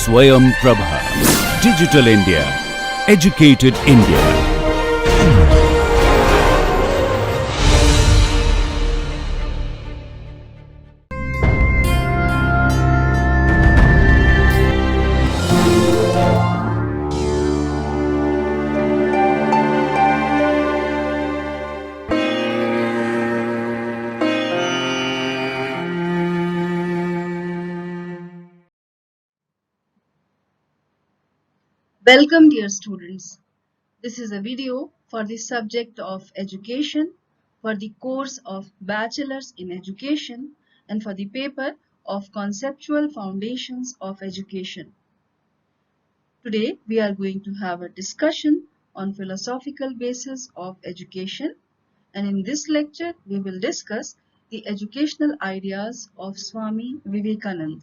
Swayam Prabha. Digital India. Educated India. Welcome dear students. This is a video for the subject of education for the course of Bachelor's in Education and for the paper of Conceptual Foundations of Education. Today we are going to have a discussion on philosophical basis of education, and in this lecture we will discuss the educational ideas of Swami Vivekananda.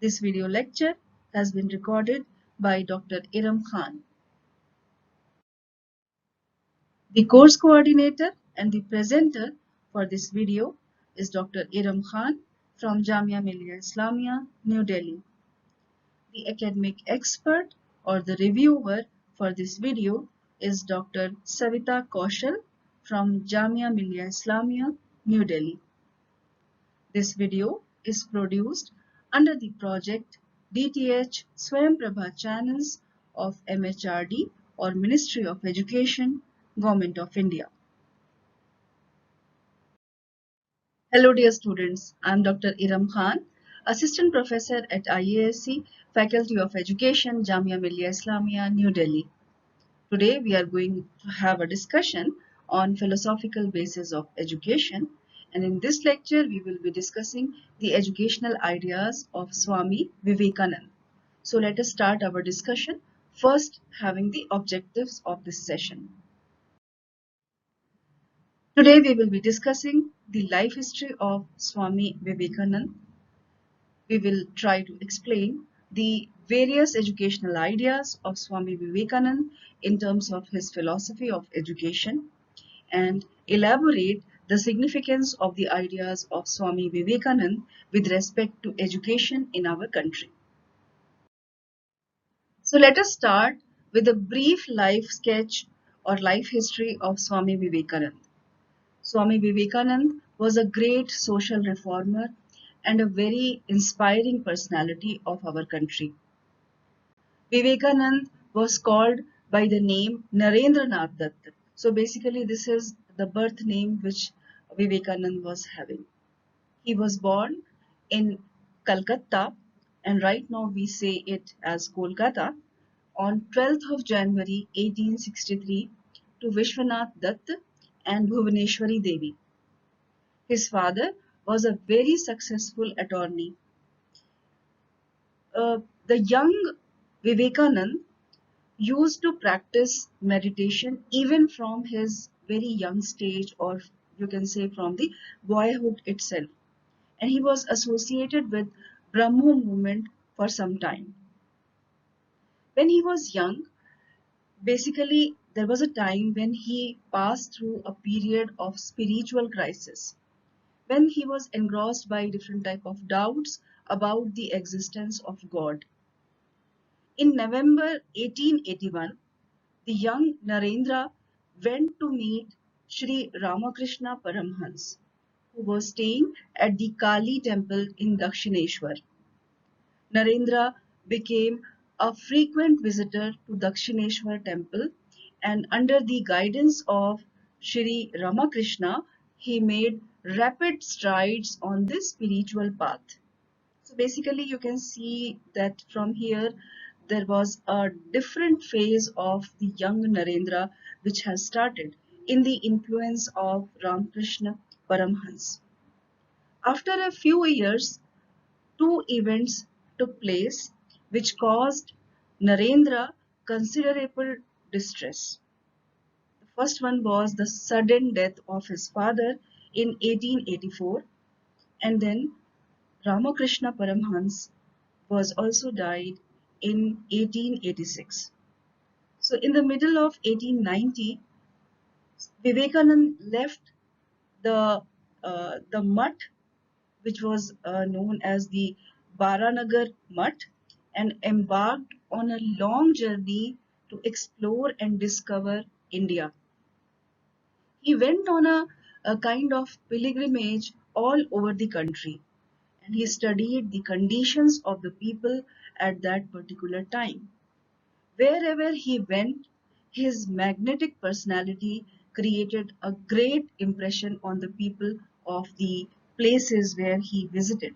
This video lecture has been recorded by Dr. Iram Khan. The course coordinator and the presenter for this video is Dr. Iram Khan from Jamia Millia Islamia, New Delhi. The academic expert or the reviewer for this video is Dr. Savita Kaushal from Jamia Millia Islamia, New Delhi. This video is produced under the project DTH Swayam Prabha channels of MHRD or Ministry of Education, Government of India. Hello dear students, I am Dr. Iram Khan, Assistant Professor at IASC, Faculty of Education, Jamia Millia Islamia, New Delhi. Today we are going to have a discussion on philosophical basis of education, and in this lecture we will be discussing the educational ideas of Swami Vivekananda. So let us start our discussion, first having the objectives of this session. Today we will be discussing the life history of Swami Vivekananda. We will try to explain the various educational ideas of Swami Vivekananda in terms of his philosophy of education and elaborate the significance of the ideas of Swami Vivekananda with respect to education in our country. So let us start with a brief life sketch or life history of Swami Vivekananda. Swami Vivekananda was a great social reformer and a very inspiring personality of our country. Vivekananda was called by the name Narendranath Dutt. So basically this is the birth name which Vivekananda was having. He was born in Calcutta, and right now we say it as Kolkata, on 12th of January 1863 to Vishwanath Dutt and Bhuvaneshwari Devi. His father was a very successful attorney. The young Vivekananda used to practice meditation even from his very young stage, or you can say from the boyhood itself. And he was associated with Brahmo movement for some time. When he was young, basically there was a time when he passed through a period of spiritual crisis, when he was engrossed by different type of doubts about the existence of God. In November 1881, the young Narendra went to meet Sri Ramakrishna Paramhans, who was staying at the Kali temple in Dakshineshwar. Narendra became a frequent visitor to Dakshineshwar temple, and under the guidance of Sri Ramakrishna, he made rapid strides on this spiritual path. So basically you can see that from here there was a different phase of the young Narendra which has started in the influence of Ramakrishna Paramhans. After a few years, two events took place which caused Narendra considerable distress. The first one was the sudden death of his father in 1884, and then Ramakrishna Paramhans was also died in 1886. So in the middle of 1890, Vivekananda left the mutt which was known as the Baranagar mutt, and embarked on a long journey to explore and discover India. He went on a kind of pilgrimage all over the country, and he studied the conditions of the people at that particular time. Wherever he went, his magnetic personality created a great impression on the people of the places where he visited.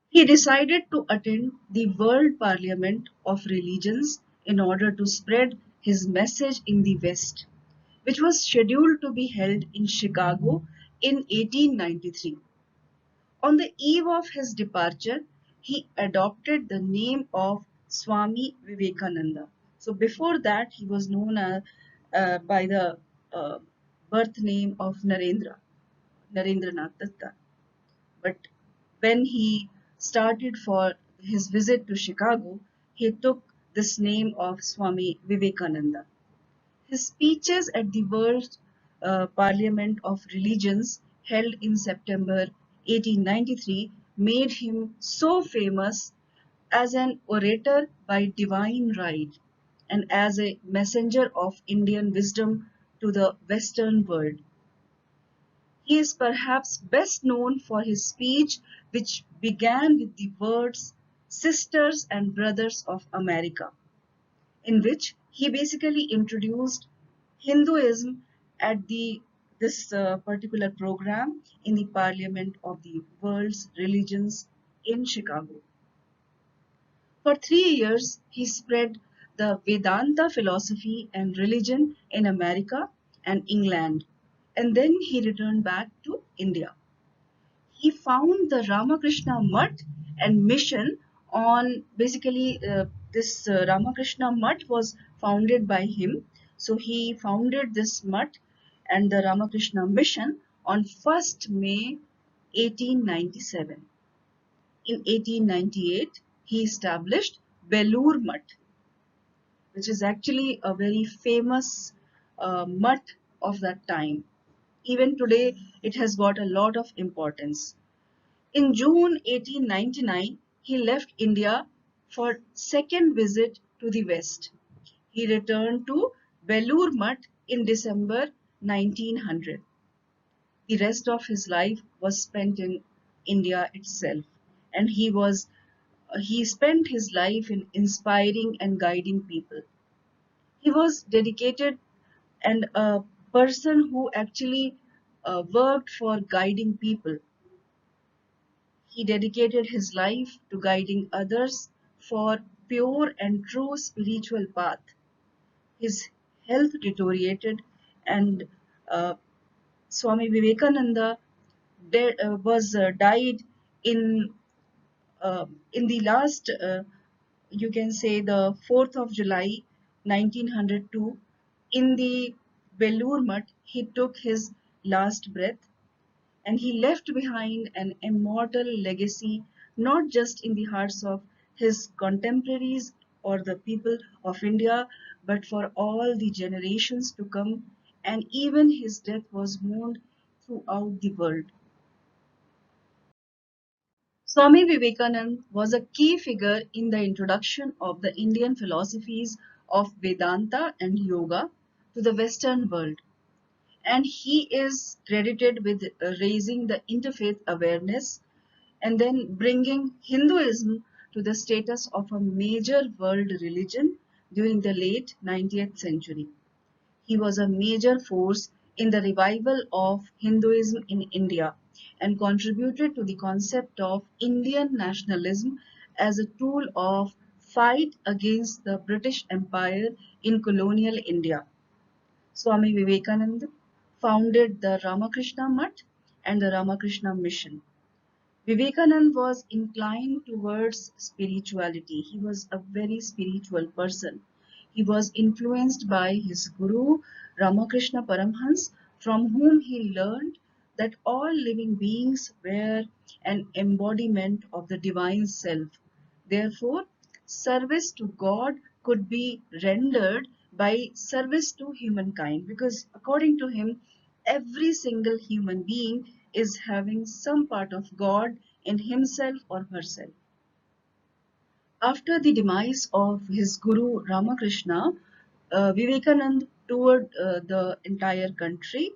He decided to attend the World Parliament of Religions in order to spread his message in the West, which was scheduled to be held in Chicago in 1893. On the eve of his departure, he adopted the name of Swami Vivekananda. So before that, he was known as, by the uh, birth name of Narendranath Datta. But when he started for his visit to Chicago, he took this name of Swami Vivekananda. His speeches at the World Parliament of Religions held in September 1893 made him so famous as an orator by divine right and as a messenger of Indian wisdom to the Western world. He is perhaps best known for his speech, which began with the words Sisters and Brothers of America, in which he basically introduced Hinduism at this particular program in the Parliament of the World's Religions in Chicago. For 3 years, he spread the Vedanta philosophy and religion in America and England, and then he returned back to India. He found the Ramakrishna Mutt and mission on basically this Ramakrishna Mutt was founded by him. So he founded this Mutt and the Ramakrishna mission on 1st May 1897. In 1898, he established Belur Mutt, which is actually a very famous mutt of that time. Even today, it has got a lot of importance. In June 1899, he left India for second visit to the West. He returned to Belur Mutt in December 1900. The rest of his life was spent in India itself, and he spent his life in inspiring and guiding people. He was dedicated and a person who actually worked for guiding people. He dedicated his life to guiding others for pure and true spiritual path. His health deteriorated, and uh, Swami Vivekananda died in in the last, you can say, the 4th of July 1902. In the Belur Mutt, he took his last breath, and he left behind an immortal legacy not just in the hearts of his contemporaries or the people of India, but for all the generations to come, and even his death was mourned throughout the world. Swami Vivekananda was a key figure in the introduction of the Indian philosophies of Vedanta and Yoga to the Western world, and he is credited with raising the interfaith awareness and then bringing Hinduism to the status of a major world religion during the late 19th century. He was a major force in the revival of Hinduism in India and contributed to the concept of Indian nationalism as a tool of fight against the British Empire in colonial India. Swami Vivekananda founded the Ramakrishna Mutt and the Ramakrishna Mission. Vivekananda was inclined towards spirituality. He was a very spiritual person. He was influenced by his guru Ramakrishna Paramhans, from whom he learned that all living beings were an embodiment of the divine self. Therefore, service to God could be rendered by service to humankind, because according to him, every single human being is having some part of God in himself or herself. After the demise of his guru Ramakrishna, Vivekananda toured the entire country,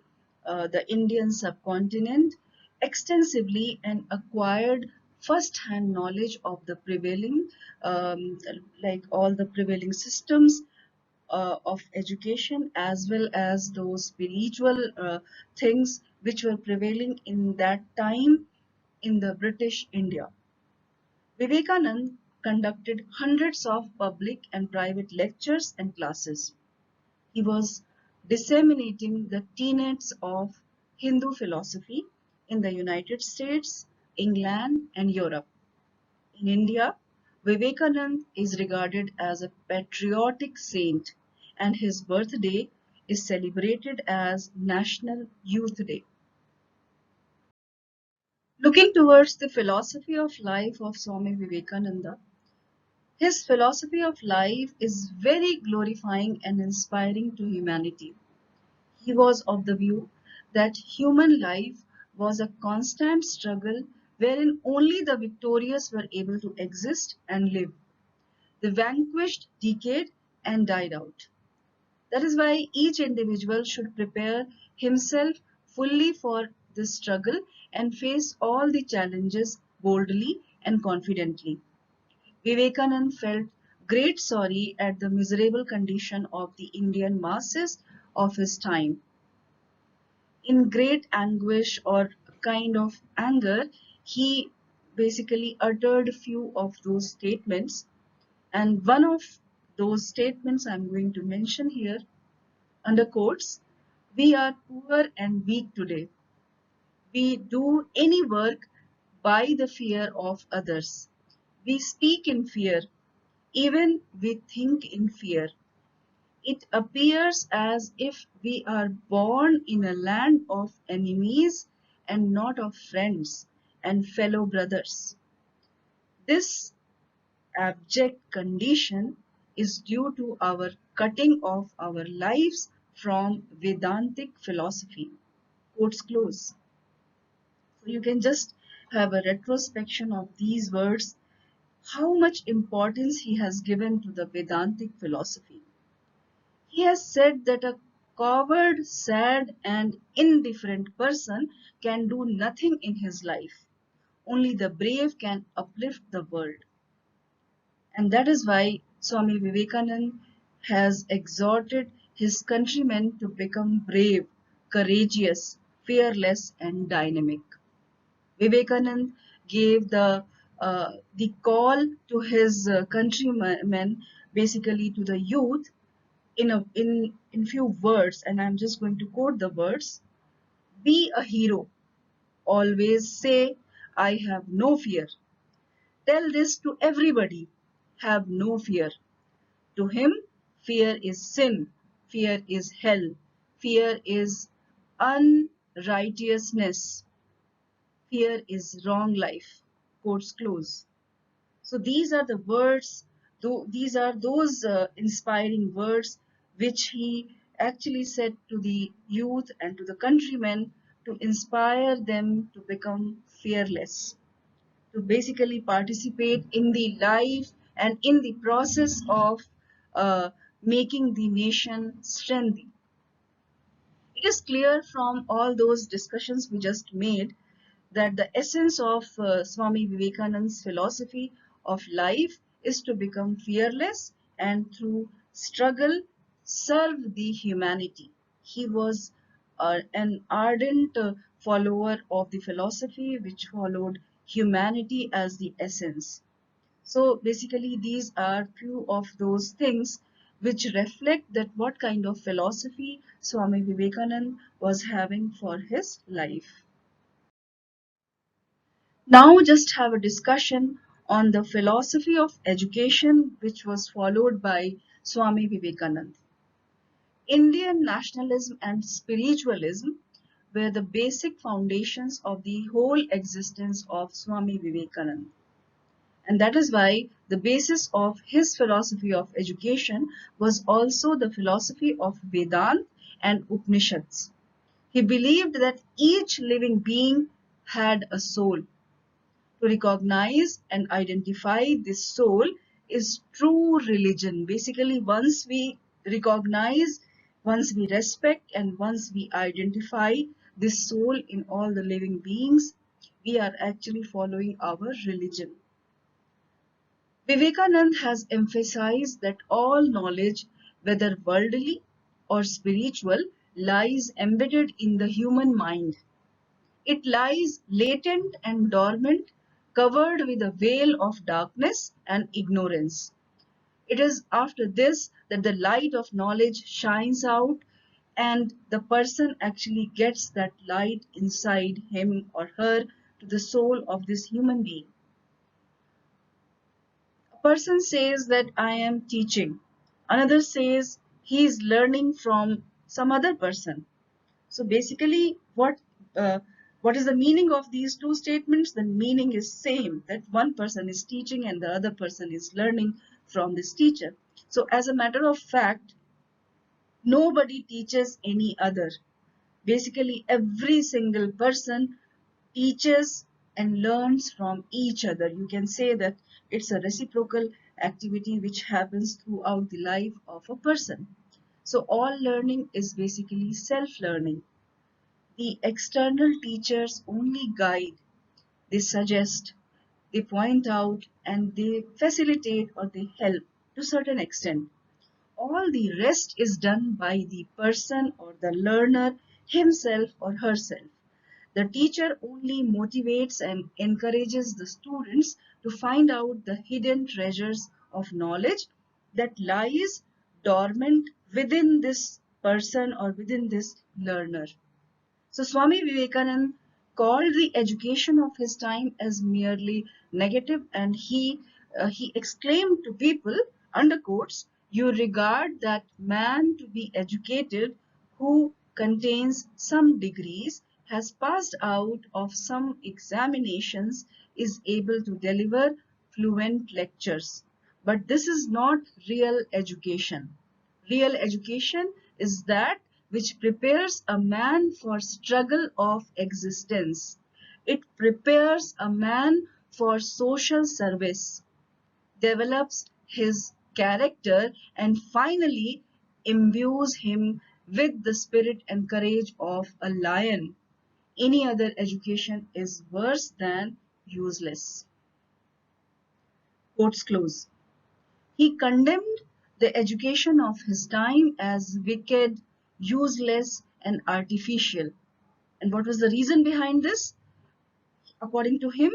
the Indian subcontinent, extensively and acquired first-hand knowledge of the prevailing, like all the prevailing systems of education, as well as those spiritual things which were prevailing in that time in the British India. Vivekananda conducted hundreds of public and private lectures and classes. He was disseminating the tenets of Hindu philosophy in the United States, England, and Europe. In India, Vivekananda is regarded as a patriotic saint, and his birthday is celebrated as National Youth Day. Looking towards the philosophy of life of Swami Vivekananda, his philosophy of life is very glorifying and inspiring to humanity. He was of the view that human life was a constant struggle wherein only the victorious were able to exist and live. The vanquished decayed and died out. That is why each individual should prepare himself fully for this struggle and face all the challenges boldly and confidently. Vivekananda felt great sorry at the miserable condition of the Indian masses of his time. In great anguish or kind of anger, he basically uttered few of those statements. And one of those statements I'm going to mention here under quotes: we are poor and weak today. We do any work by the fear of others. We speak in fear. Even we think in fear. It appears as if we are born in a land of enemies and not of friends and fellow brothers. This abject condition is due to our cutting off our lives from Vedantic philosophy. Quotes close. So you can just have a retrospection of these words, how much importance he has given to the Vedantic philosophy. He has said that a coward, sad, and indifferent person can do nothing in his life. Only the brave can uplift the world. And that is why Swami Vivekananda has exhorted his countrymen to become brave, courageous, fearless, and dynamic. Vivekananda gave the call to his countrymen, basically to the youth, in few words, and I'm just going to quote the words: be a hero, always say I have no fear. Tell this to everybody: have no fear. To him, fear is sin, fear is hell, fear is unrighteousness, fear is wrong life. Quotes close. So these are the words, these are those inspiring words which he actually said to the youth and to the countrymen to inspire them to become fearless, to basically participate in the life and in the process of uh, making the nation strengthy. It is clear from all those discussions we just made that the essence of Swami Vivekananda's philosophy of life is to become fearless and through struggle serve the humanity. He was an ardent follower of the philosophy which followed humanity as the essence. So basically, these are few of those things which reflect that what kind of philosophy Swami Vivekananda was having for his life. Now just have a discussion on the philosophy of education which was followed by Swami Vivekananda. Indian nationalism and spiritualism were the basic foundations of the whole existence of Swami Vivekananda. And that is why the basis of his philosophy of education was also the philosophy of Vedanta and Upanishads. He believed that each living being had a soul. To recognize and identify this soul is true religion. Basically, once we recognize, once we respect, and once we identify this soul in all the living beings, we are actually following our religion. Vivekanand has emphasized that all knowledge, whether worldly or spiritual, lies embedded in the human mind. It lies latent and dormant, covered with a veil of darkness and ignorance. It is after this that the light of knowledge shines out, and the person actually gets that light inside him or her to the soul of this human being. A person says that I am teaching, another says he is learning from some other person. So basically, what is the meaning of these two statements? The meaning is same, that one person is teaching and the other person is learning from this teacher. So as a matter of fact, nobody teaches any other. Basically, every single person teaches and learns from each other. You can say that it's a reciprocal activity which happens throughout the life of a person. So all learning is basically self-learning. The external teachers only guide, they suggest, they point out, and they facilitate or they help to a certain extent. All the rest is done by the person or the learner himself or herself. The teacher only motivates and encourages the students to find out the hidden treasures of knowledge that lies dormant within this person or within this learner. So Swami Vivekananda called the education of his time as merely negative, and he exclaimed to people, under quotes, "You regard that man to be educated who contains some degrees, has passed out of some examinations, is able to deliver fluent lectures. But this is not real education. Real education is that which prepares a man for struggle of existence. It prepares a man for social service, develops his character, and finally imbues him with the spirit and courage of a lion. Any other education is worse than useless." Quotes close. He condemned the education of his time as wicked, useless, and artificial. And what was the reason behind this? According to him,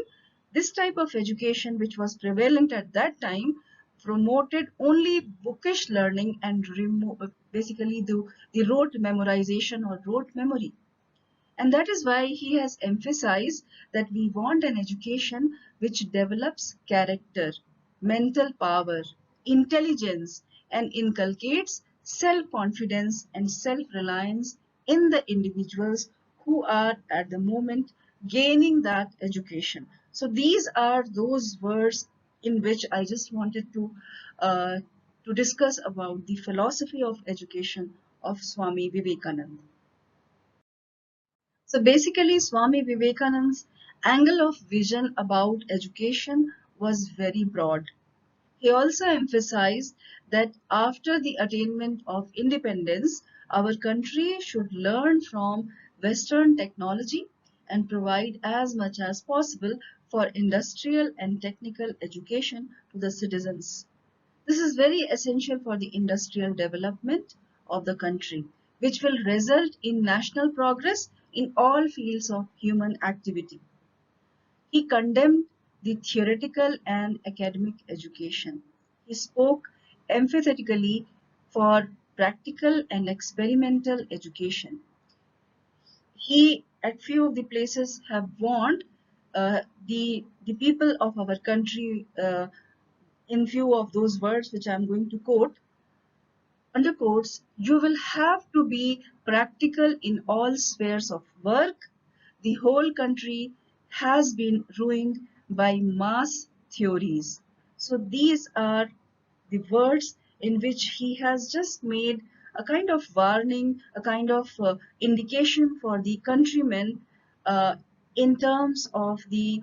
this type of education, which was prevalent at that time, promoted only bookish learning and basically the rote memorization or rote memory. And that is why he has emphasized that we want an education which develops character, mental power, intelligence, and inculcates self-confidence and self-reliance in the individuals who are at the moment gaining that education. So these are those words in which I just wanted uh, to discuss about the philosophy of education of Swami Vivekananda. So basically, Swami Vivekananda's angle of vision about education was very broad. He also emphasized that after the attainment of independence, our country should learn from Western technology and provide as much as possible for industrial and technical education to the citizens. This is very essential for the industrial development of the country, which will result in national progress in all fields of human activity. He condemned the theoretical and academic education. He spoke emphatically for practical and experimental education. He, at few of the places, have warned the people of our country in few of those words which I am going to quote. Under quotes, you will have to be practical in all spheres of work. The whole country has been ruined by mass theories. So these are the words in which he has just made a kind of warning, a kind of indication for the countrymen in terms of the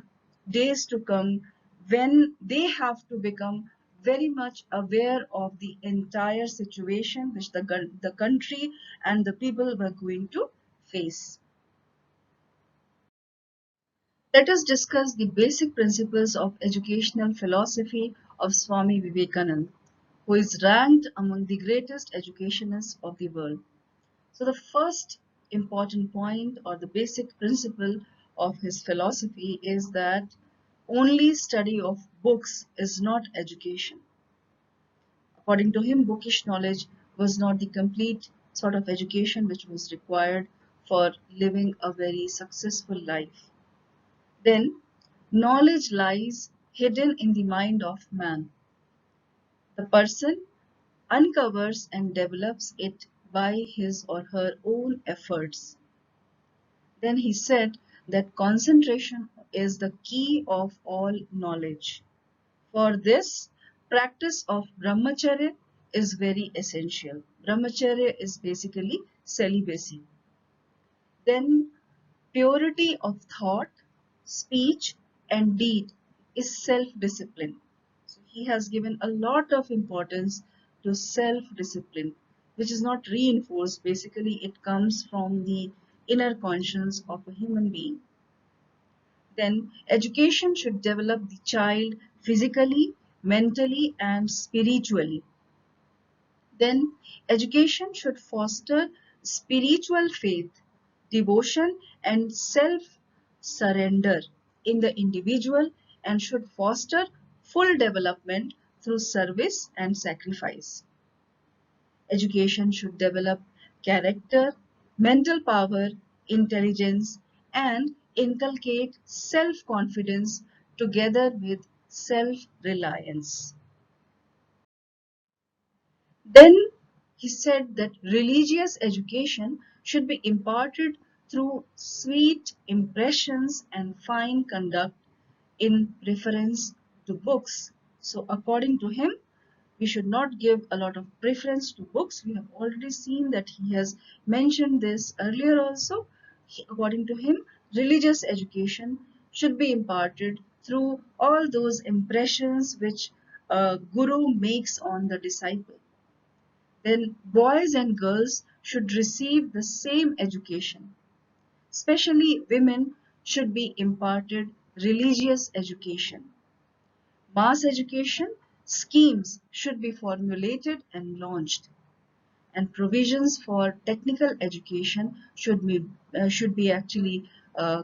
days to come when they have to become very much aware of the entire situation which the country and the people were going to face. Let us discuss the basic principles of educational philosophy of Swami Vivekananda, who is ranked among the greatest educationists of the world. So, the first important point or the basic principle of his philosophy is that only study of books is not education. According to him, bookish knowledge was not the complete sort of education which was required for living a very successful life. Then, knowledge lies hidden in the mind of man. The person uncovers and develops it by his or her own efforts. Then he said that concentration is the key of all knowledge. For this, practice of brahmacharya is very essential. Brahmacharya is basically celibacy. Then purity of thought, speech, and deed is self-discipline. So he has given a lot of importance to self-discipline, which is not reinforced. Basically, it comes from the inner conscience of a human being. Then education should develop the child physically, mentally, and spiritually. Then education should foster spiritual faith, devotion, and self surrender in the individual and should foster full development through service and sacrifice. Education should develop character, mental power, intelligence, and inculcate self confidence together with self reliance. Then he said that religious education should be imparted through sweet impressions and fine conduct in reference to books. So, according to him, we should not give a lot of preference to books. We have already seen that he has mentioned this earlier also. According to him, religious education should be imparted through all those impressions which a guru makes on the disciple. Then boys and girls should receive the same education. Especially women should be imparted religious education. Mass education schemes should be formulated and launched, and provisions for technical education should be actually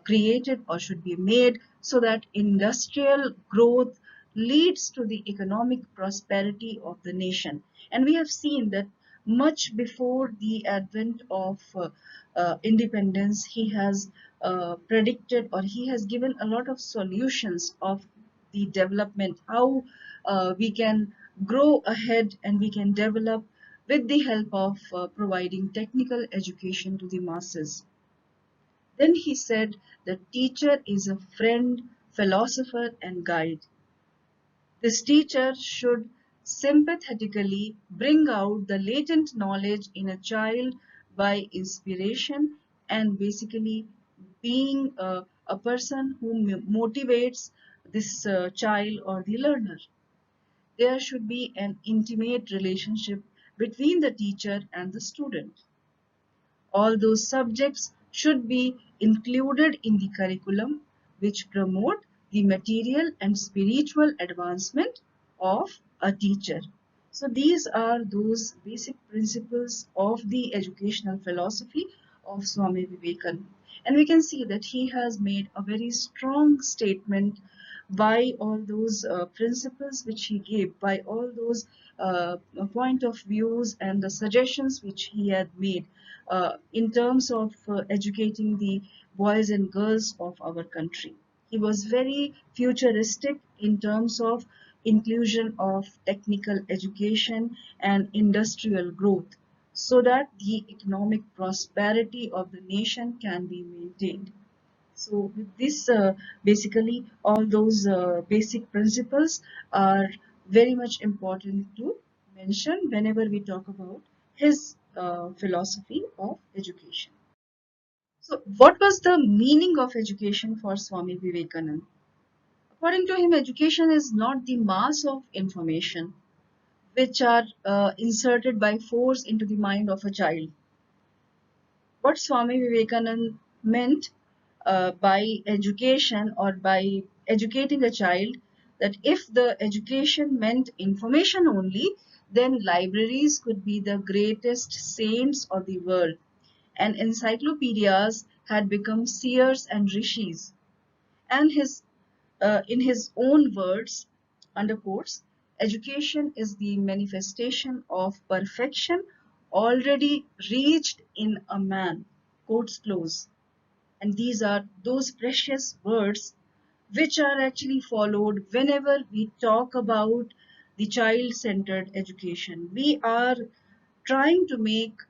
created or should be made so that industrial growth leads to the economic prosperity of the nation. And we have seen that much before the advent of independence, he has predicted or he has given a lot of solutions of the development, how we can grow ahead and we can develop with the help of providing technical education to the masses. Then he said the teacher is a friend, philosopher, and guide. This teacher should sympathetically bring out the latent knowledge in a child by inspiration and basically being a person who motivates this child or the learner. There should be an intimate relationship between the teacher and the student. All those subjects should be included in the curriculum which promote the material and spiritual advancement of a teacher. So these are those basic principles of the educational philosophy of Swami Vivekananda. And we can see that he has made a very strong statement by all those principles which he gave, by all those point of views and the suggestions which he had made in terms of educating the boys and girls of our country. He was very futuristic in terms of inclusion of technical education and industrial growth so that the economic prosperity of the nation can be maintained. So with this, basically, all those basic principles are very much important to mention whenever we talk about his philosophy of education. So what was the meaning of education for Swami Vivekananda? According to him, education is not the mass of information which are inserted by force into the mind of a child. What Swami Vivekananda meant by education or by educating a child, that if the education meant information only, then libraries could be the greatest saints of the world, and encyclopedias had become seers and rishis. And in his own words, under quotes, education is the manifestation of perfection already reached in a man. Quotes close. And these are those precious words which are actually followed whenever we talk about the child-centered education. We are trying to make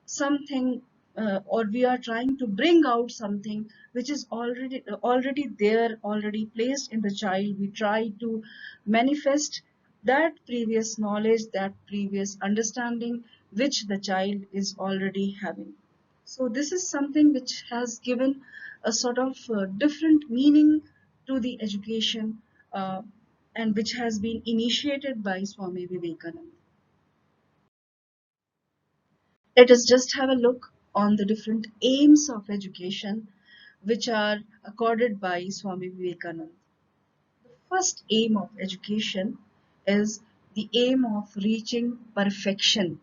something or we are trying to bring out something which is already there, already placed in the child. We try to manifest that previous knowledge, that previous understanding which the child is already having. So this is something which has given a sort of different meaning to the education, and which has been initiated by Swami Vivekananda. Let us just have a look on the different aims of education which are accorded by Swami Vivekananda. The first aim of education is the aim of reaching perfection.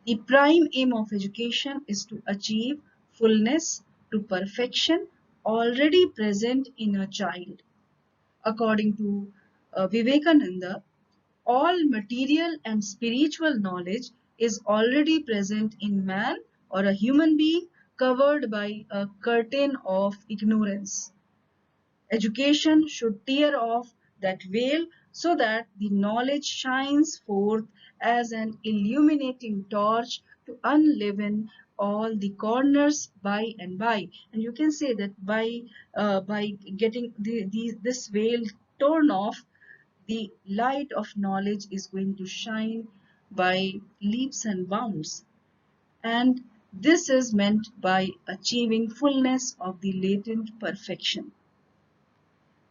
The prime aim of education is to achieve fullness to perfection already present in a child. According to Vivekananda, all material and spiritual knowledge is already present in man or a human being covered by a curtain of ignorance. Education should tear off that veil so that the knowledge shines forth as an illuminating torch to unleaven all the corners by and by. And you can say that by getting this veil torn off, the light of knowledge is going to shine by leaps and bounds. And this is meant by achieving fullness of the latent perfection.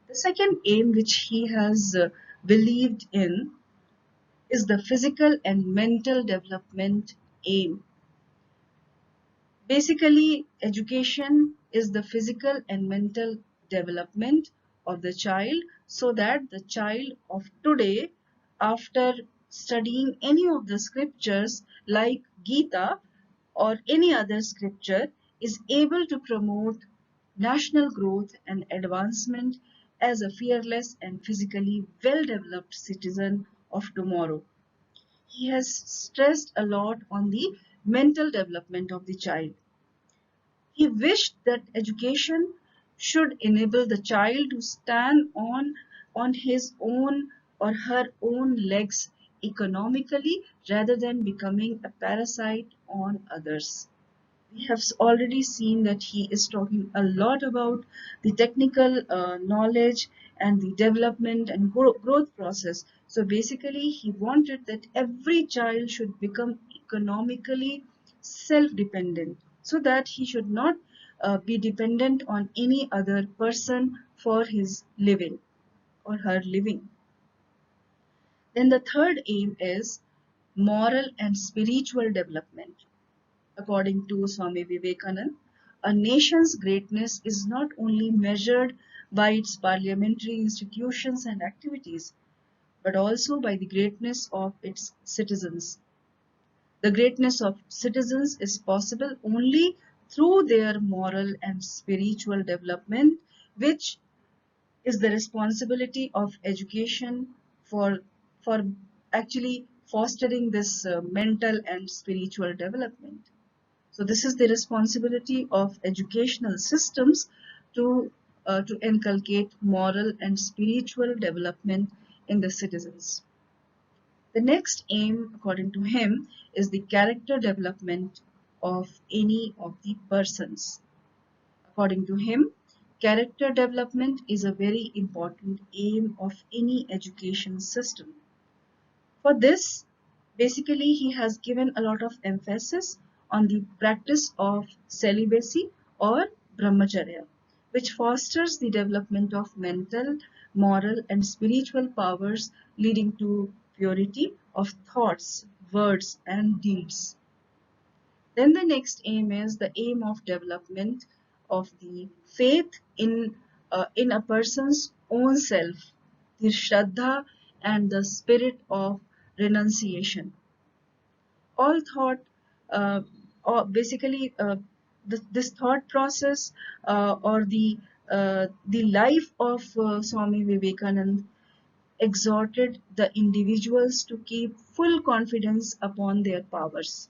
The second aim which he has believed in is the physical and mental development aim. Basically, education is the physical and mental development of the child so that the child of today, after studying any of the scriptures like Gita or any other scripture, is able to promote national growth and advancement as a fearless and physically well-developed citizen of tomorrow. He has stressed a lot on the mental development of the child. He wished that education should enable the child to stand on his own or her own legs economically rather than becoming a parasite on others. We have already seen that he is talking a lot about the technical knowledge and the development and growth process. So basically, he wanted that every child should become economically self-dependent so that he should not be dependent on any other person for his living or her living. Then the third aim is moral and spiritual development. According to Swami Vivekananda, a nation's greatness is not only measured by its parliamentary institutions and activities, but also by the greatness of its citizens. The greatness of citizens is possible only through their moral and spiritual development, which is the responsibility of education for actually fostering this mental and spiritual development. So this is the responsibility of educational systems to inculcate moral and spiritual development in the citizens. The next aim, according to him, is the character development of any of the persons. According to him, character development is a very important aim of any education system. For this, basically, he has given a lot of emphasis on the practice of celibacy or brahmacharya. which fosters the development of mental, moral, and spiritual powers, leading to purity of thoughts, words, and deeds. Then the next aim is the aim of development of the faith in a person's own self, the Shraddha and the spirit of renunciation. All thought, uh, or basically, this thought process or the life of Swami Vivekananda exhorted the individuals to keep full confidence upon their powers.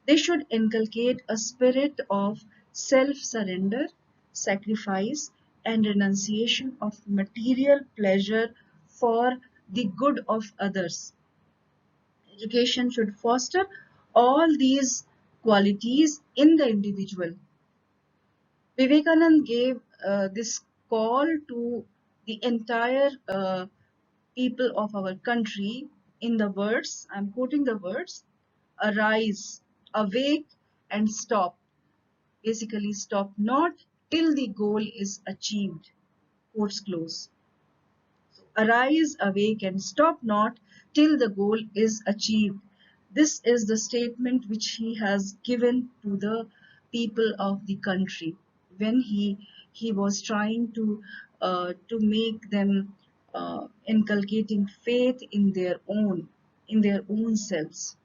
They should inculcate a spirit of self-surrender, sacrifice, and renunciation of material pleasure for the good of others. Education should foster all these qualities in the individual. Vivekananda gave this call to the entire people of our country in the words, I'm quoting the words, arise, awake, and stop. Basically, stop not till the goal is achieved. Quotes close. So, arise, awake, and stop not till the goal is achieved. This is the statement which he has given to the people of the country when he was trying to make them inculcating faith in their own selves.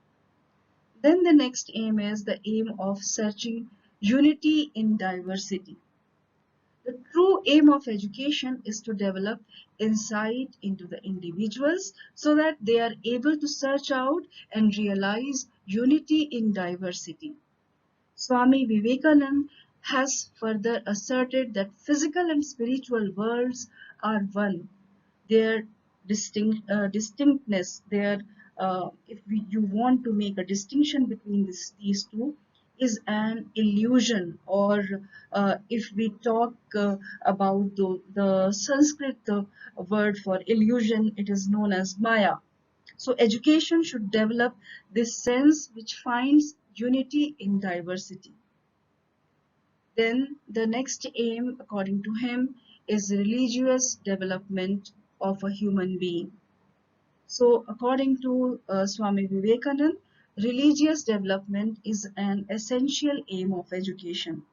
Then the next aim is the aim of searching unity in diversity. The true aim of education is to develop insight into the individuals so that they are able to search out and realize unity in diversity. Swami Vivekananda has further asserted that physical and spiritual worlds are one. Their distinctness, if you want to make a distinction between these two, is an illusion, or if we talk about the Sanskrit word for illusion, it is known as Maya. So education should develop this sense which finds unity in diversity. Then the next aim, according to him, is religious development of a human being. So according to Swami Vivekananda, religious development is an essential aim of education.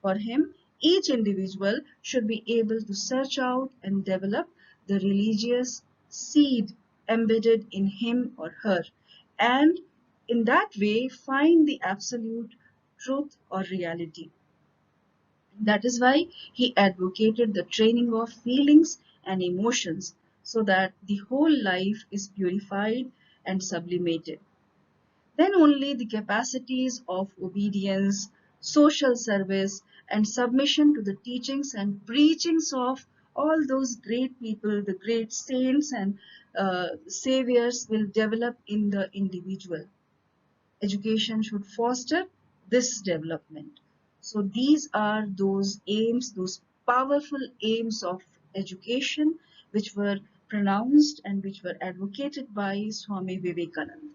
For him, each individual should be able to search out and develop the religious seed embedded in him or her, and in that way find the absolute truth or reality. That is why he advocated the training of feelings and emotions so that the whole life is purified and sublimated. Then only the capacities of obedience, social service, and submission to the teachings and preachings of all those great people, the great saints and saviors, will develop in the individual. Education should foster this development. So these are those aims, those powerful aims of education which were pronounced and which were advocated by Swami Vivekananda.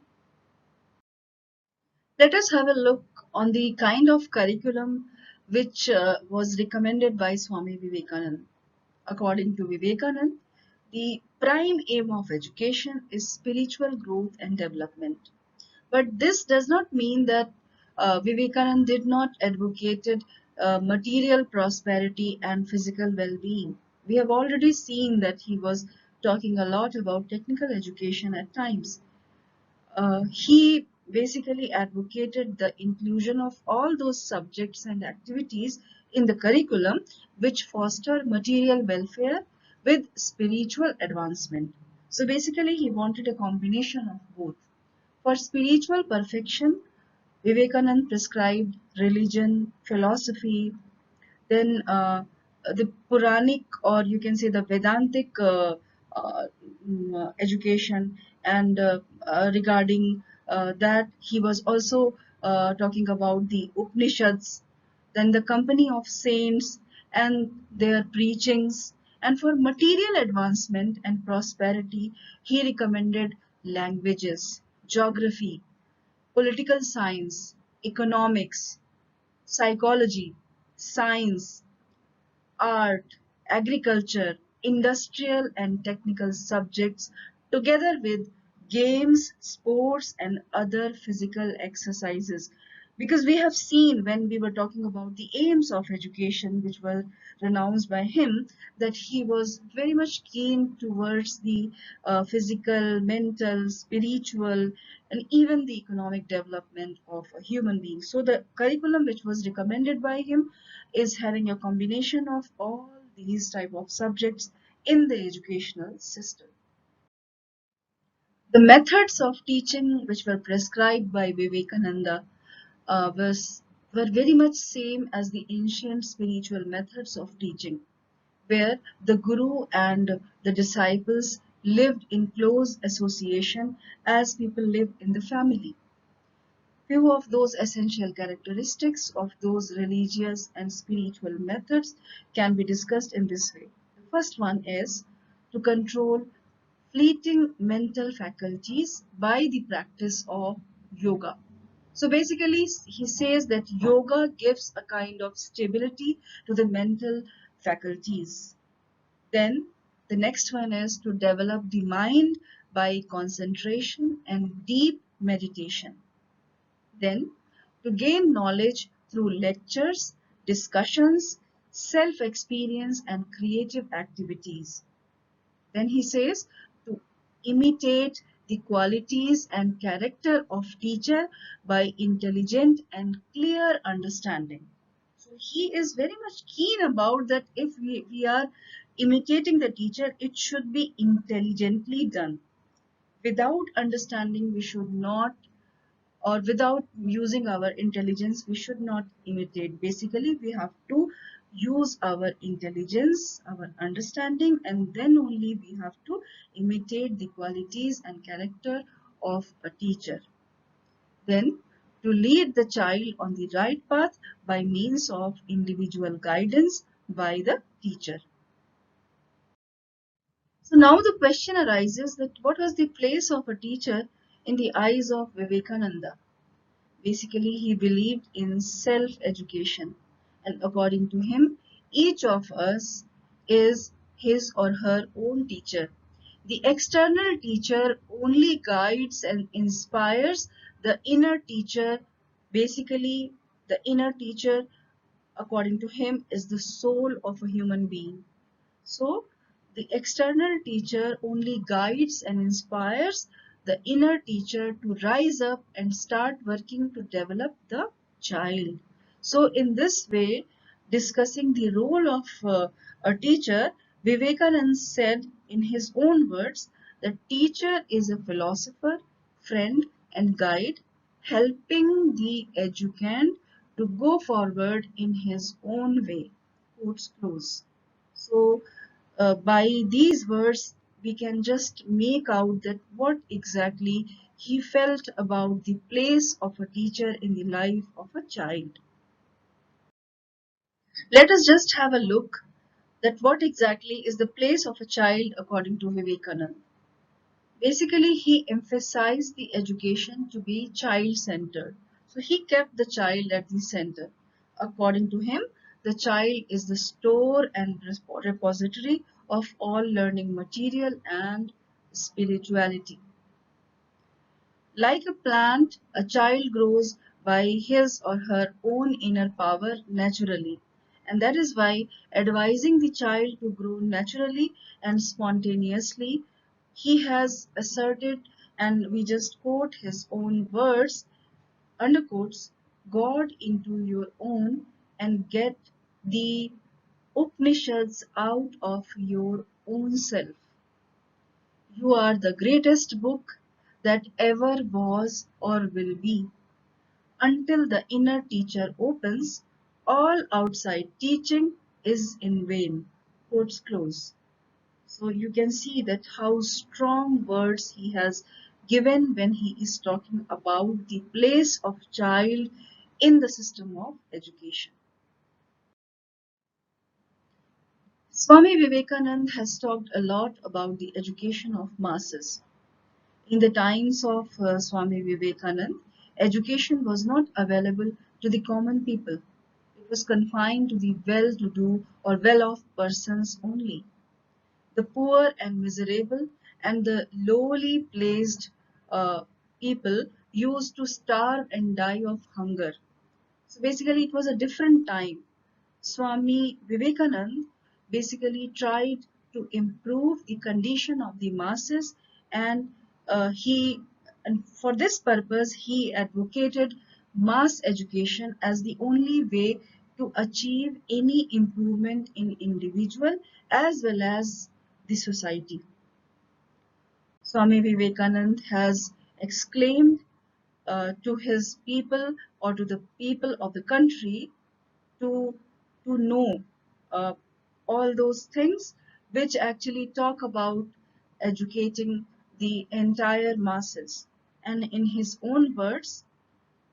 Let us have a look on the kind of curriculum which was recommended by Swami Vivekananda. According to Vivekananda, the prime aim of education is spiritual growth and development. But this does not mean that Vivekananda did not advocated material prosperity and physical well-being. We have already seen that he was talking a lot about technical education at times. He basically advocated the inclusion of all those subjects and activities in the curriculum which foster material welfare with spiritual advancement. So basically, he wanted a combination of both. For spiritual perfection, Vivekananda prescribed religion, philosophy, then the Puranic, or you can say the Vedantic education, and regarding that, he was also talking about the Upanishads, then the company of saints and their preachings. And for material advancement and prosperity, he recommended languages, geography, political science, economics, psychology, science, art, agriculture, industrial and technical subjects, together with games, sports, and other physical exercises. Because we have seen when we were talking about the aims of education, which were renounced by him, that he was very much keen towards the physical, mental, spiritual, and even the economic development of a human being. So the curriculum which was recommended by him is having a combination of all these type of subjects in the educational system. The methods of teaching which were prescribed by Vivekananda were very much same as the ancient spiritual methods of teaching, where the guru and the disciples lived in close association as people live in the family. Few of those essential characteristics of those religious and spiritual methods can be discussed in this way. The first one is to control fleeting mental faculties by the practice of yoga. So basically, he says that yoga gives a kind of stability to the mental faculties. Then the next one is to develop the mind by concentration and deep meditation. Then, to gain knowledge through lectures, discussions, self experience, and creative activities. Then he says to imitate the qualities and character of teacher by intelligent and clear understanding. So he is very much keen about that if we are imitating the teacher, it should be intelligently done. Without understanding, we should not, or without using our intelligence, we should not imitate. Basically, we have to use our intelligence, our understanding, and then only we have to imitate the qualities and character of a teacher. Then, to lead the child on the right path by means of individual guidance by the teacher. So now the question arises that what was the place of a teacher in the eyes of Vivekananda? Basically, he believed in self education, and according to him, each of us is his or her own teacher. The external teacher only guides and inspires the inner teacher. Basically, the inner teacher, according to him, is the soul of a human being. So, the external teacher only guides and inspires the inner teacher to rise up and start working to develop the child. So, in this way, discussing the role of a teacher, Vivekananda said in his own words that teacher is a philosopher, friend, and guide, helping the educand to go forward in his own way. Quotes close. So, by these words, we can just make out that what exactly he felt about the place of a teacher in the life of a child. Let us just have a look that what exactly is the place of a child according to Vivekananda. Basically, he emphasized the education to be child-centered. So he kept the child at the center. According to him, the child is the store and repository of all learning material and spirituality. Like a plant, a child grows by his or her own inner power naturally. And that is why advising the child to grow naturally and spontaneously, he has asserted, and we just quote his own words, underquotes, God into your own and get the Upanishads out of your own self. You are the greatest book that ever was or will be. Until the inner teacher opens, all outside teaching is in vain. Quotes close. So you can see that how strong words he has given when he is talking about the place of child in the system of education. Swami Vivekananda has talked a lot about the education of masses. In the times of Swami Vivekananda, education was not available to the common people. was confined to the well-to-do or well-off persons only. The poor and miserable and the lowly placed uh, people used to starve and die of hunger. So basically, it was a different time. Swami Vivekanand basically tried to improve the condition of the masses, and he and for this purpose he advocated mass education as the only way to achieve any improvement in individual as well as the society. Swami Vivekanand has exclaimed to his people or to the people of the country to know uh, all those things which actually talk about educating the entire masses. And in his own words,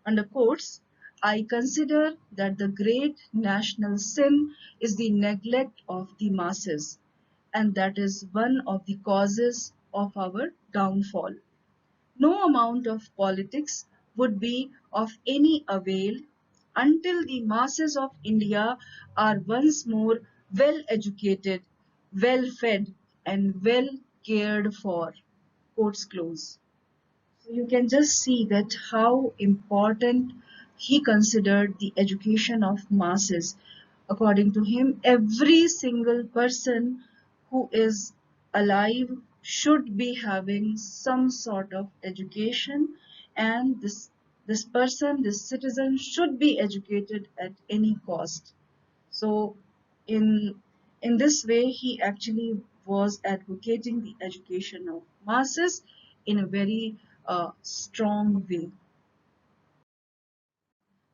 under quotes, I consider that the great national sin is the neglect of the masses, and that is one of the causes of our downfall. No amount of politics would be of any avail until the masses of India are once more well educated, well fed, and well cared for. Quotes close. So you can just see that how important he considered the education of masses. According to him, every single person who is alive should be having some sort of education, and this citizen should be educated at any cost. So in in this way he actually was advocating the education of masses in a very strong way.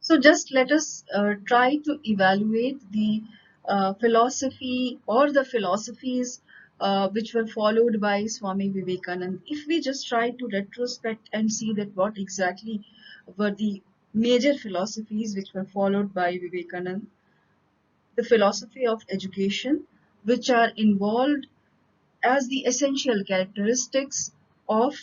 So just let us try to evaluate the philosophy or the philosophies which were followed by Swami Vivekanand. If we just try to retrospect and see that what exactly were the major philosophies which were followed by Vivekanand, the philosophy of education, which are involved as the essential characteristics of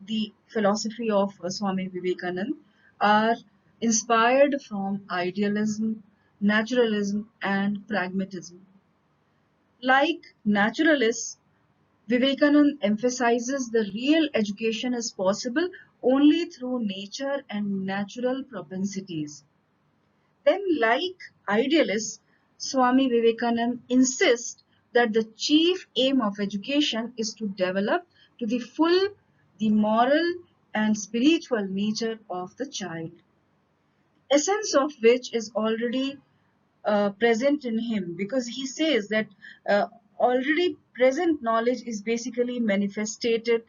the philosophy of Swami Vivekanand, are inspired from idealism, naturalism, and pragmatism. Like naturalists, Vivekanand emphasizes the real education is possible only through nature and natural propensities. Then, like idealists, Swami Vivekananda insists that the chief aim of education is to develop to the full the moral and spiritual nature of the child, essence of which is already present in him, because he says that uh, already present knowledge is basically manifested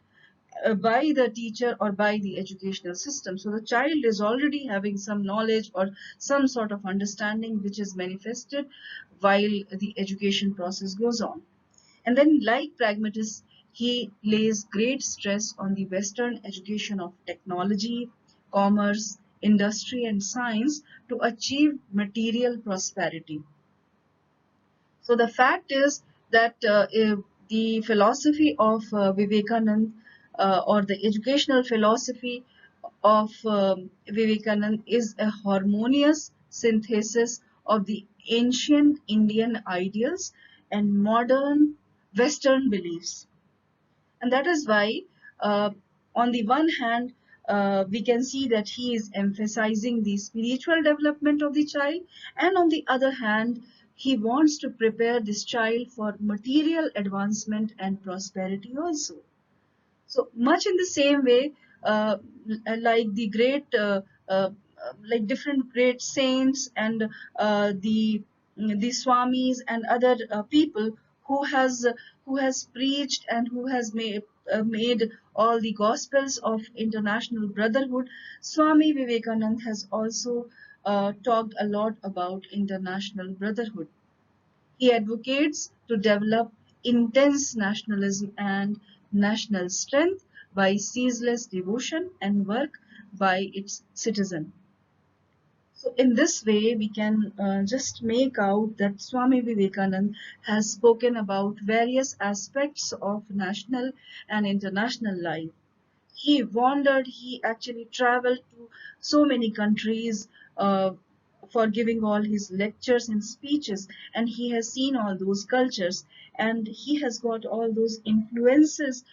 by the teacher or by the educational system. So the child is already having some knowledge or some sort of understanding which is manifested while the education process goes on. And then, like pragmatists, he lays great stress on the Western education of technology, commerce, industry, and science to achieve material prosperity. So the fact is that if the philosophy of Vivekanand or the educational philosophy of Vivekanand is a harmonious synthesis of the ancient Indian ideals and modern Western beliefs. And that is why, uh, on the one hand, we can see that he is emphasizing the spiritual development of the child, and on the other hand, he wants to prepare this child for material advancement and prosperity also. So much in the same way, like the great, like different great saints and the swamis and other people who has who has preached and who has made all the gospels of international brotherhood. Swami Vivekanand has also talked a lot about international brotherhood. He advocates to develop intense nationalism and national strength by ceaseless devotion and work by its citizen. So in this way, we can just make out that Swami Vivekanand has spoken about various aspects of national and international life. He wandered, he actually traveled to so many countries uh, for giving all his lectures and speeches, and he has seen all those cultures, and he has got all those influences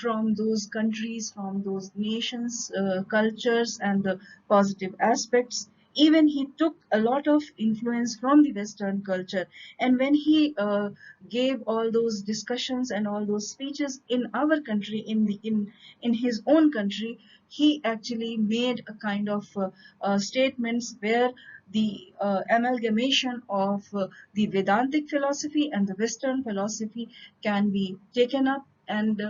from those countries, from those nations, cultures, and the positive aspects. Even he took a lot of influence from the Western culture, and when he gave all those discussions and all those speeches in our country, in his own country, he actually made a kind of statements where the amalgamation of the Vedantic philosophy and the Western philosophy can be taken up, and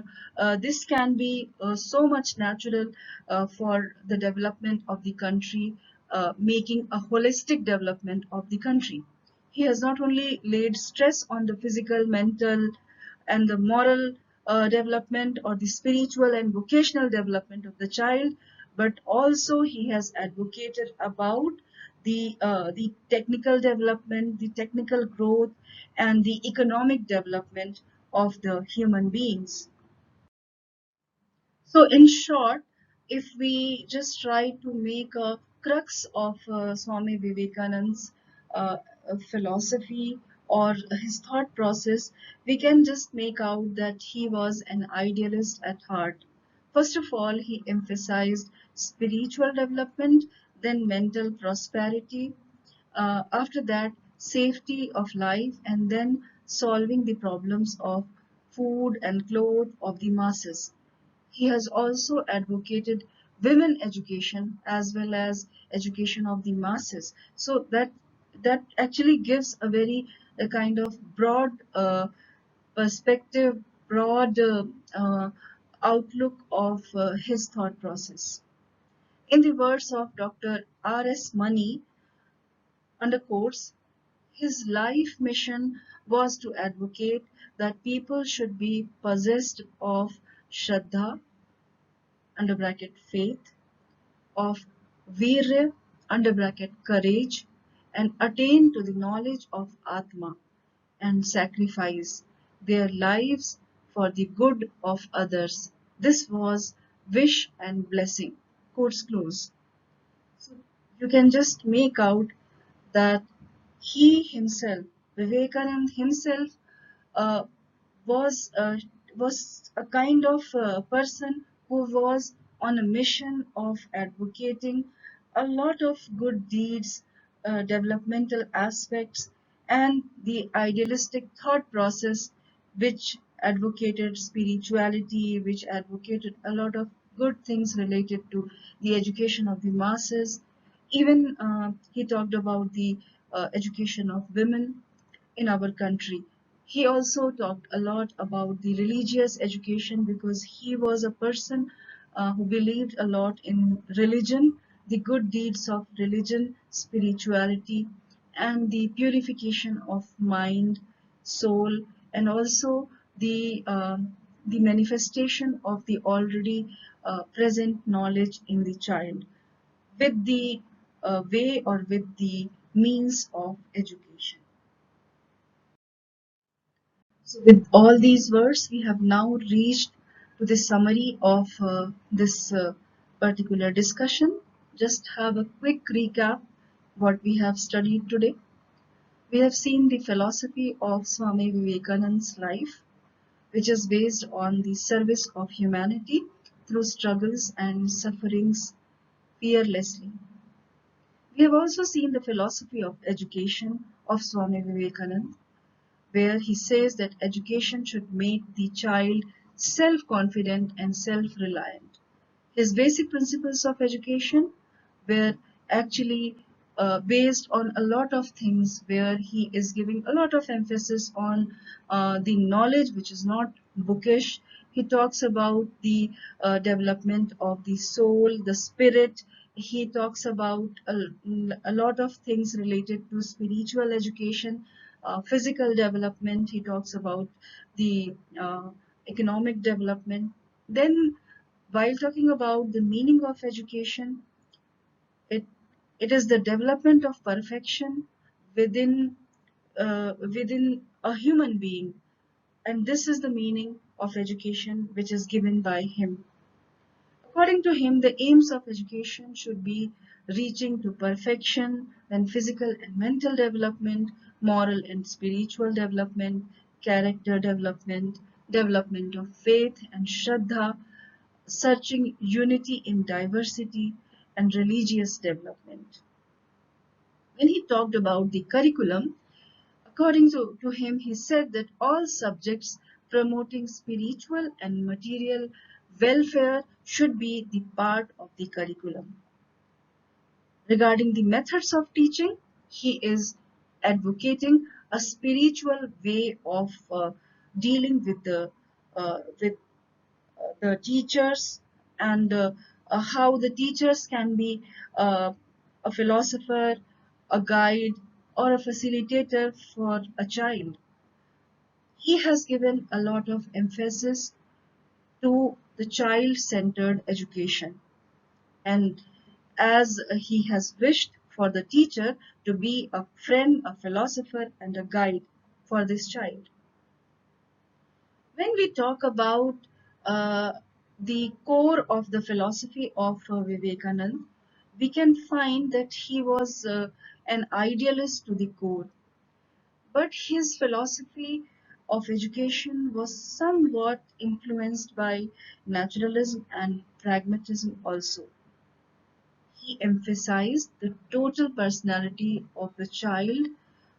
this can be so much natural for the development of the country, making a holistic development of the country. He has not only laid stress on the physical, mental, and the moral development, or the spiritual and vocational development of the child, but also he has advocated about the technical development, the technical growth, and the economic development of the human beings. So, in short, if we just try to make a crux of Swami Vivekananda's philosophy or his thought process, we can just make out that he was an idealist at heart. First of all, he emphasized spiritual development, then mental prosperity, after that, safety of life, and then solving the problems of food and clothes of the masses. He has also advocated women education as well as education of the masses. So that actually gives a very a kind of broad perspective, broad outlook of his thought process. In the words of Dr. R.S. Mani, undercourse, his life mission was to advocate that people should be possessed of Shraddha, under bracket faith, of virya, under bracket courage, and attain to the knowledge of Atma, and sacrifice their lives for the good of others. This was wish and blessing. Quotes close. So you can just make out that he himself, Vivekanand himself, uh, was a kind of person who was on a mission of advocating a lot of good deeds, developmental aspects, and the idealistic thought process, which advocated spirituality, which advocated a lot of good things related to the education of the masses. Even he talked about the education of women in our country. He also talked a lot about the religious education because he was a person who believed a lot in religion, the good deeds of religion, spirituality, and the purification of mind, soul, and also the manifestation of the already present knowledge in the child with the way or with the means of education. So with all these words, we have now reached to the summary of this particular discussion. Just have a quick recap what we have studied today. We have seen the philosophy of Swami Vivekananda's life, which is based on the service of humanity through struggles and sufferings fearlessly. We have also seen the philosophy of education of Swami Vivekananda, where he says that education should make the child self confident and self reliant. His basic principles of education were actually based on a lot of things, where he is giving a lot of emphasis on the knowledge which is not bookish. He talks about the development of the soul, the spirit. He talks about a lot of things related to spiritual education, physical development. He talks about the economic development. Then, while talking about the meaning of education, it it is the development of perfection within within a human being, and this is the meaning of education which is given by him. According to him, the aims of education should be reaching to perfection, then physical and mental development, moral and spiritual development, character development, development of faith and shraddha, searching unity in diversity, and religious development. When he talked about the curriculum, according to him, he said that all subjects promoting spiritual and material welfare should be the part of the curriculum. Regarding the methods of teaching, he is advocating a spiritual way of dealing with the teachers, and how the teachers can be uh, a philosopher, a guide, or a facilitator for a child. He has given a lot of emphasis to the child-centered education, and as he has wished for the teacher to be a friend, a philosopher, and a guide for this child. When we talk about uh, the core of the philosophy of Vivekanand, we can find that he was an idealist to the core, but his philosophy of education was somewhat influenced by naturalism and pragmatism also. He emphasized the total personality of the child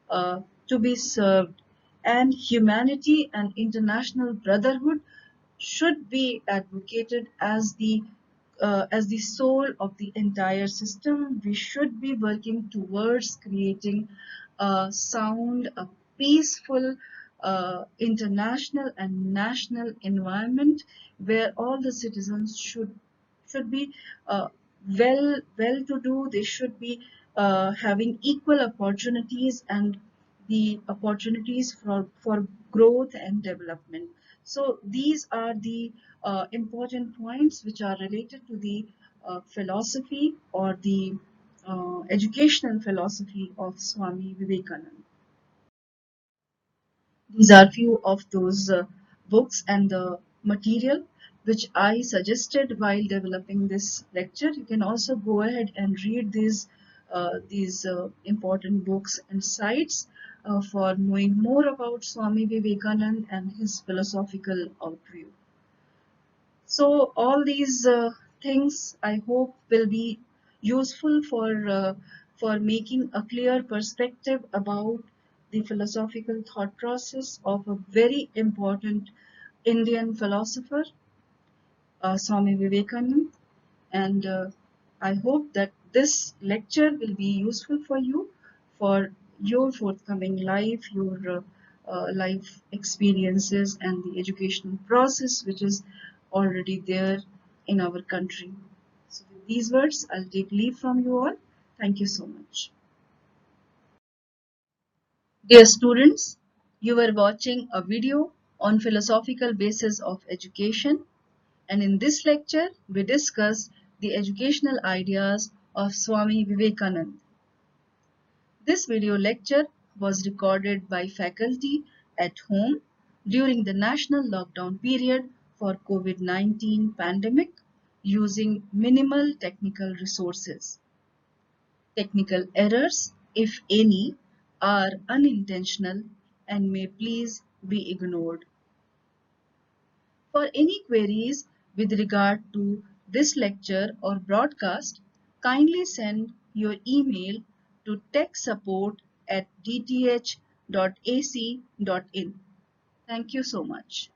uh, to be served, and humanity and international brotherhood should be advocated as the soul of the entire system. We should be working towards creating a sound, a peaceful international and national environment where all the citizens should be uh, well to do. They should be having equal opportunities and the opportunities for growth and development. So these are the important points which are related to the philosophy or the educational philosophy of Swami Vivekananda. These are few of those books and the material which I suggested while developing this lecture. You can also go ahead and read these important books and sites for knowing more about Swami Vivekananda and his philosophical outview. So all these things I hope will be useful for making a clear perspective about the philosophical thought process of a very important Indian philosopher, Swami Vivekananda. And I hope that this lecture will be useful for you for your forthcoming life, your life experiences, and the educational process which is already there in our country. So, with these words, I'll take leave from you all. Thank you so much. Dear students, you were watching a video on philosophical basis of education, and in this lecture we discuss the educational ideas of Swami Vivekananda. This video lecture was recorded by faculty at home during the national lockdown period for COVID-19 pandemic using minimal technical resources. Technical errors, if any, are unintentional and may please be ignored. For any queries with regard to this lecture or broadcast, kindly send your email to techsupport@dth.ac.in. Thank you so much.